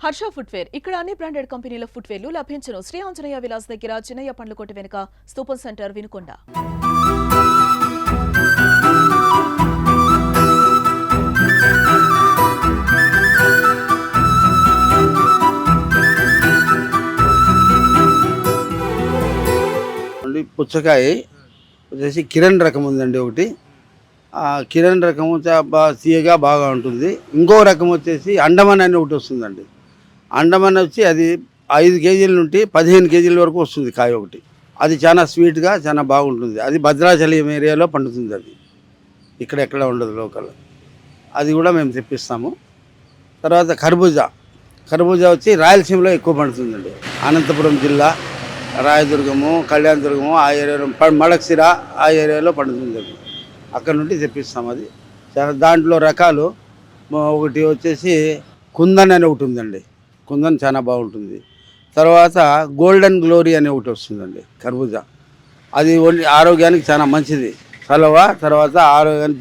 Harsha footwear ఇక్కడ అన్ని branded కంపెనీల ఫుట్వేర్లు లభించును. శ్రీ ఆంజనేయ విలాస్ దగ్గర చిన్నయ్య పండ్ల కొట్టు వెనుక స్తూపం సెంటర్ వినుకొండ. పుచ్చకాయ వచ్చేసి కిరణ్ రకం ఉందండి ఒకటి. కిరణ్ రకం తీయగా బాగా ఉంటుంది. ఇంకో రకం వచ్చేసి అండమాన్ అని ఒకటి వస్తుందండి. అండమాన్ వచ్చి అది 5 కేజీల నుండి 15 కేజీల వరకు వస్తుంది కాయ ఒకటి. అది చాలా స్వీట్గా చాలా బాగుంటుంది. అది భద్రాచలం ఏరియాలో పండుతుంది. అది ఇక్కడెక్కడ ఉండదు లోకల్. అది కూడా మేము తెప్పిస్తాము. తర్వాత కర్బూజా వచ్చి రాయలసీమలో ఎక్కువ పండుతుందండి. అనంతపురం జిల్లా రాయదుర్గము, కళ్యాణదుర్గము ఆ ఏరియాలో, మడక్సిర ఆ ఏరియాలో పండుతుంది. అది అక్కడ నుండి తెప్పిస్తాం. అది చాలా దాంట్లో రకాలు ఒకటి వచ్చేసి కుందన్ అని ఒకటి ఉందండి. కుందన్ చాలా బాగుంటుంది. తర్వాత గోల్డెన్ గ్లోరీ అనే ఒకటి వస్తుందండి కర్బూజా. అది ఆరోగ్యానికి చాలా మంచిది, చలవ. తర్వాత ఆరోగ్యానికి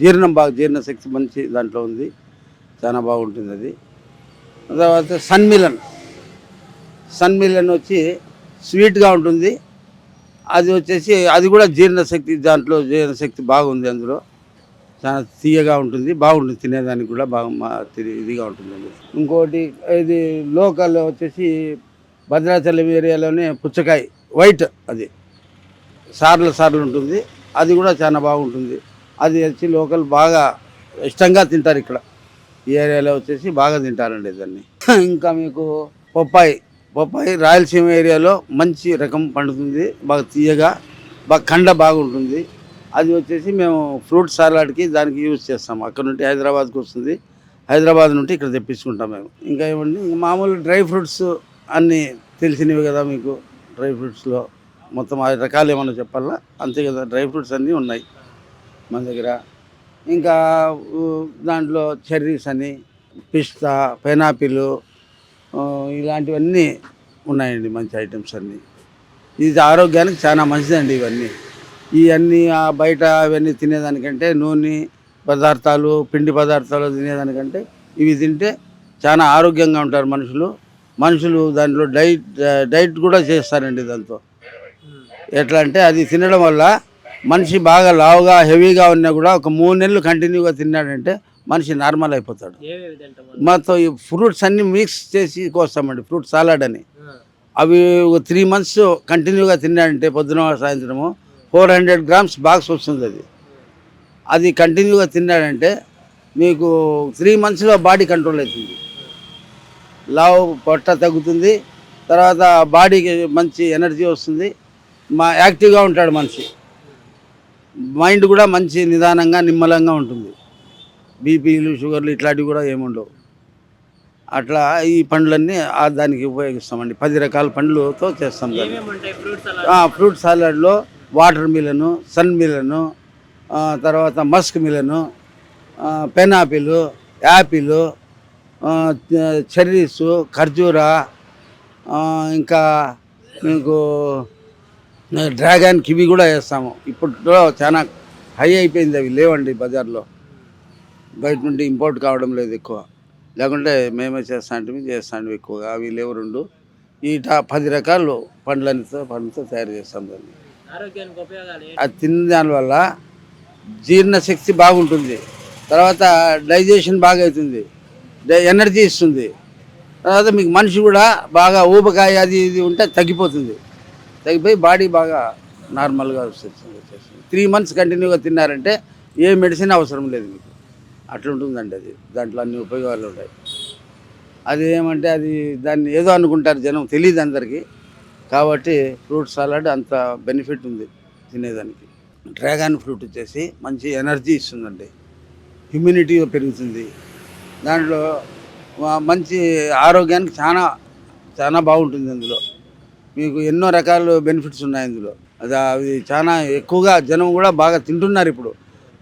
జీర్ణశక్తి మంచి దాంట్లో ఉంది, చాలా బాగుంటుంది అది. తర్వాత సన్ మిలన్ వచ్చి స్వీట్గా ఉంటుంది. అది వచ్చేసి అది కూడా దాంట్లో జీర్ణశక్తి బాగుంది. అందులో చాలా తీయగా ఉంటుంది, బాగుంటుంది, తినేదానికి కూడా బాగా ఇదిగా ఉంటుందండి. ఇంకోటి ఇది లోకల్ వచ్చేసి భద్రాచలం ఏరియాలోనే పుచ్చకాయ వైట్, అది సార్లు ఉంటుంది. అది కూడా చాలా బాగుంటుంది. అది వచ్చి లోకల్ బాగా ఇష్టంగా తింటారు. ఇక్కడ ఈ ఏరియాలో వచ్చేసి బాగా తింటారండి దాన్ని. ఇంకా మీకు పప్పాయి రాయలసీమ ఏరియాలో మంచి రకం పండుతుంది, బాగా తీయగా, బాగా కండ బాగుంటుంది. అది వచ్చేసి మేము ఫ్రూట్ సలాడ్కి దానికి యూజ్ చేస్తాము. అక్కడ నుండి హైదరాబాద్కి వస్తుంది, హైదరాబాద్ నుండి ఇక్కడ తెప్పించుకుంటాం మేము. ఇంకా ఏమండి, మామూలు డ్రై ఫ్రూట్స్ అన్నీ తెలిసినవి కదా మీకు. డ్రై ఫ్రూట్స్లో మొత్తం 5 రకాలు ఏమన్నా చెప్పాలా, అంతే కదా. డ్రై ఫ్రూట్స్ అన్నీ ఉన్నాయి మన దగ్గర. ఇంకా దాంట్లో చెర్రీస్ అని, పిస్తా, పైనాపిల్, ఇలాంటివన్నీ ఉన్నాయండి, మంచి ఐటమ్స్ అన్నీ. ఇది ఆరోగ్యానికి చాలా మంచిదండి. ఇవన్నీ బయట అవన్నీ తినేదానికంటే, నూనె పదార్థాలు, పిండి పదార్థాలు తినేదానికంటే ఇవి తింటే చాలా ఆరోగ్యంగా ఉంటారు మనుషులు. దాంట్లో డైట్ కూడా చేస్తారండి దాంతో. ఎట్లా అంటే అది తినడం వల్ల మనిషి బాగా లావుగా హెవీగా ఉన్నా కూడా ఒక 3 నెలలు కంటిన్యూగా తిన్నాడంటే మనిషి నార్మల్ అయిపోతాడు. మొత్తం ఈ ఫ్రూట్స్ అన్నీ మిక్స్ చేసి కోస్తామండి, ఫ్రూట్ సలాడ్ అని. అవి ఒక 3 మంత్స్ కంటిన్యూగా తిన్నాడంటే పొద్దున సాయంత్రము 400 గ్రామ్స్ బాక్స్ వస్తుంది. అది కంటిన్యూగా తిన్నాడంటే మీకు 3 మంత్స్లో బాడీ కంట్రోల్ అవుతుంది, లావు పొట్ట తగ్గుతుంది. తర్వాత బాడీకి మంచి ఎనర్జీ వస్తుంది, యాక్టివ్గా ఉంటాడు మనిషి. మైండ్ కూడా మంచి నిదానంగా నిమ్మలంగా ఉంటుంది. బీపీలు, షుగర్లు ఇట్లాంటివి కూడా ఏముండవు. అట్లా ఈ పండ్లన్నీ దానికి ఉపయోగిస్తామండి. 10 రకాల పండ్లతో చేస్తాం దాన్ని. ఫ్రూట్ సలాడ్లో వాటర్ మిలను, సన్ మిలను, తర్వాత మస్క్ మిలను, పైనాపిల్, యాపిల్, చెర్రీసు, ఖర్జూరా, ఇంకా మీకు డ్రాగన్ కివి కూడా వేస్తాము. ఇప్పుడు చాలా హై అయిపోయింది, అవి లేవండి బజార్లో. బయట నుండి ఇంపోర్ట్ కావడం లేదు ఎక్కువ, లేకుంటే మేమే చేస్తాంటివి ఎక్కువగా. అవి లేవు 2. ఈ 10 రకాలు పండ్లతో తయారు చేస్తాం దాన్ని. అది తిన్న దానివల్ల జీర్ణశక్తి బాగుంటుంది, తర్వాత డైజెషన్ బాగా అవుతుంది, ఎనర్జీ ఇస్తుంది. తర్వాత మీకు మనిషి కూడా బాగా ఊబకాయ అది ఇది ఉంటే తగ్గిపోయి బాడీ బాగా నార్మల్గా వచ్చేస్తుంది. 3 మంత్స్ కంటిన్యూగా తిన్నారంటే ఏ మెడిసిన్ అవసరం లేదు మీకు. అట్లుంటుందండి అది. దాంట్లో అన్ని ఉపయోగాలు ఉంటాయి. అది ఏమంటే దాన్ని ఏదో అనుకుంటారు జనం, తెలియదు అందరికీ. కాబట్టి ఫ్రూట్ సలాడ్ అంత బెనిఫిట్ ఉంది తినేదానికి. డ్రాగన్ ఫ్రూట్ వచ్చేసి మంచి ఎనర్జీ ఇస్తుందండి, ఇమ్యూనిటీ పెరుగుతుంది. దాంట్లో మంచి ఆరోగ్యానికి చాలా బాగుంటుంది. అందులో మీకు ఎన్నో రకాల బెనిఫిట్స్ ఉన్నాయి అందులో. అవి చాలా ఎక్కువగా జనం కూడా బాగా తింటున్నారు ఇప్పుడు.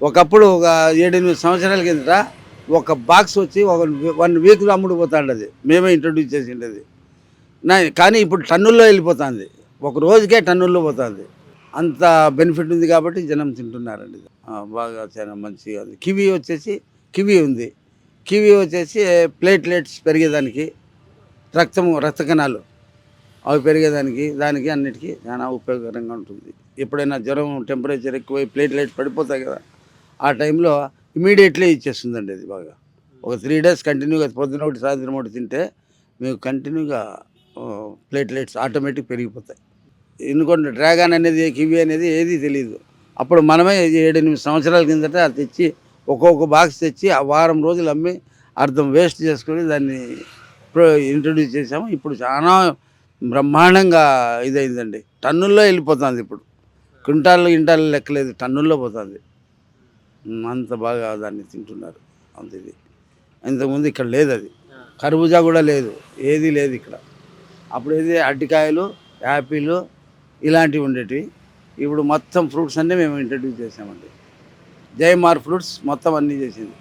ఒకప్పుడు ఒక 7-8 సంవత్సరాల కిందట ఒక బాక్స్ వచ్చి 1 వీక్లో అమ్ముడుపోతాడు. అది మేమే ఇంట్రొడ్యూస్ చేసిండేది. కానీ ఇప్పుడు టన్నుల్లో వెళ్ళిపోతుంది, ఒక రోజుకే టన్నుల్లో పోతుంది. అంత బెనిఫిట్ ఉంది కాబట్టి జనం తింటున్నారండి. బాగా చాలా మంచిగా ఉంది. కివి ఉంది. కివి వచ్చేసి ప్లేట్లెట్స్ పెరిగేదానికి రక్త కణాలు అవి పెరిగేదానికి దానికి అన్నిటికీ చాలా ఉపయోగకరంగా ఉంటుంది. ఎప్పుడైనా జ్వరం టెంపరేచర్ ఎక్కువై ప్లేట్లెట్స్ పడిపోతాయి కదా, ఆ టైంలో ఇమీడియట్లీ ఇచ్చేస్తుందండి అది బాగా. ఒక 3 డేస్ కంటిన్యూగా పొద్దున ఒకటి సాయంత్రం ఒకటి తింటే మీకు కంటిన్యూగా ప్లేట్లెట్స్ ఆటోమేటిక్ పెరిగిపోతాయి. ఎందుకంటే డ్రాగన్ అనేది కివి అనేది ఏది తెలియదు. అప్పుడు మనమే 7-8 సంవత్సరాల కిందట అది తెచ్చి ఒక్కొక్క బాక్స్ తెచ్చి ఆ వారం రోజులు అమ్మి అర్థం వేస్ట్ చేసుకొని దాన్ని ఇంట్రడ్యూస్ చేసాము. ఇప్పుడు చాలా బ్రహ్మాండంగా ఇదైందండి. టన్నుల్లో వెళ్ళిపోతుంది ఇప్పుడు. క్వింటాళ్ళు లెక్కలేదు, టన్నుల్లో పోతుంది. అంత బాగా దాన్ని తింటున్నారు. అంత ఇది ఇంతకుముందు ఇక్కడ లేదు, అది కర్బూజా కూడా లేదు, ఏది లేదు ఇక్కడ. అప్పుడు ఏది అరటికాయలు, యాపిల్ ఇలాంటివి ఉండేటివి. ఇప్పుడు మొత్తం ఫ్రూట్స్ అన్నీ మేము ఇంట్రడ్యూస్ చేసామండి. జయమార్ ఫ్రూట్స్ మొత్తం అన్నీ చేసింది.